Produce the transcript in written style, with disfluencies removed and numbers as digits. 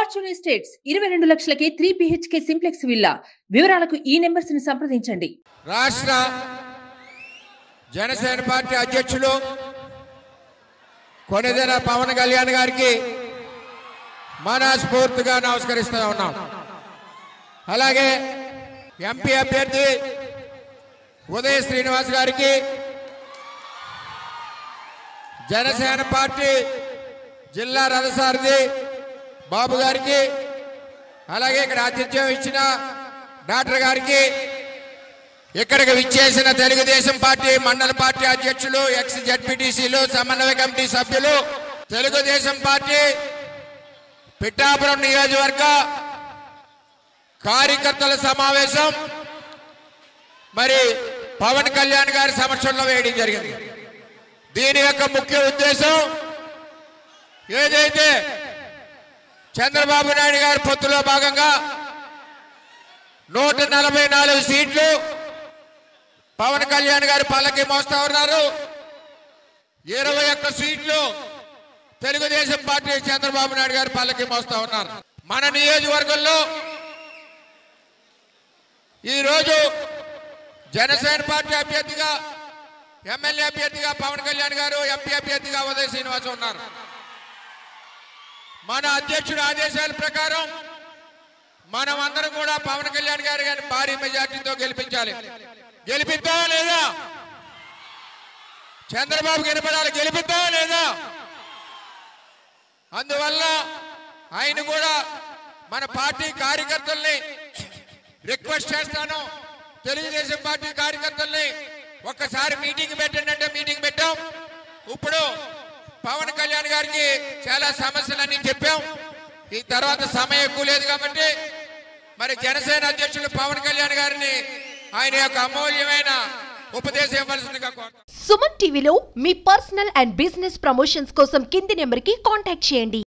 Fortune estates 22 లక్షలకే 3 BHK simplex villa. వివరాలకు ఈ numbers ని సంప్రదించండి. రాష్ట్ర జనసేన పార్టీ అధ్యక్షులు కొనిదెల పవన్ కళ్యాణ్ గారికి మనస్ఫూర్తిగా నమస్కరిస్తూ ఉన్నాం. అలాగే ఎంపీ అభ్యర్థి ఉదయ్ శ్రీనివాస్ గారికి, జనసేన పార్టీ జిల్లా రథసారథి బాబు గారికి, అలాగే ఇక్కడ ఆతిథ్యం ఇచ్చిన డాక్టర్ గారికి, ఇక్కడికి విచ్చేసిన తెలుగుదేశం పార్టీ మండల పార్టీ అధ్యక్షులు, ఎక్స్ జడ్పీటీసీలు, సమన్వయ కమిటీ సభ్యులు, తెలుగుదేశం పార్టీ పిఠాపురం నియోజకవర్గ కార్యకర్తల సమావేశం మరి పవన్ కళ్యాణ్ గారి సమక్షంలో వేయడం జరిగింది. దీని యొక్క ముఖ్య ఉద్దేశం ఏదైతే చంద్రబాబు నాయుడు గారి పొత్తులో భాగంగా 144 సీట్లు పవన్ కళ్యాణ్ గారి పల్లకి మోస్తా ఉన్నారు. 21 సీట్లు తెలుగుదేశం పార్టీ చంద్రబాబు నాయుడు గారి పల్లకి మోస్తా ఉన్నారు. మన నియోజకవర్గంలో ఈరోజు జనసేన పార్టీ అభ్యర్థిగా, ఎమ్మెల్యే అభ్యర్థిగా పవన్ కళ్యాణ్ గారు, ఎంపీ అభ్యర్థిగా ఉదయ్ శ్రీనివాస్ ఉన్నారు. మన అధ్యక్షుడి ఆదేశాల ప్రకారం మనం అందరం కూడా పవన్ కళ్యాణ్ గారు గారిని భారీ మెజార్టీతో గెలిపించాలి. గెలిపిద్దామా లేదా? చంద్రబాబు గెలిపడాలి, గెలిపిద్దామా లేదా? అందువల్ల ఆయన కూడా మన పార్టీ కార్యకర్తల్ని రిక్వెస్ట్ చేస్తాను. తెలుగుదేశం పార్టీ కార్యకర్తల్ని ఒక్కసారి మీటింగ్ పెట్టండి అంటే మీటింగ్ పెట్టాం. ఇప్పుడు పవన్ కళ్యాణ్ గారికి చాలా సమస్యలన్నీ చెప్పాం. ఈ తర్వాత సమయం ఎక్కువ లేదు కాబట్టి మరి జనసేన అధ్యక్షులు పవన్ కళ్యాణ్ గారిని ఆయన యొక్క అమూల్యమైన ఉపదేశం ఇవ్వాల్సిందిగా కోరుతున్నాం. సుమన్ టీవీలో మీ పర్సనల్ అండ్ బిజినెస్ ప్రమోషన్స్ కోసం కింది నెంబర్కి కాంటాక్ట్ చేయండి.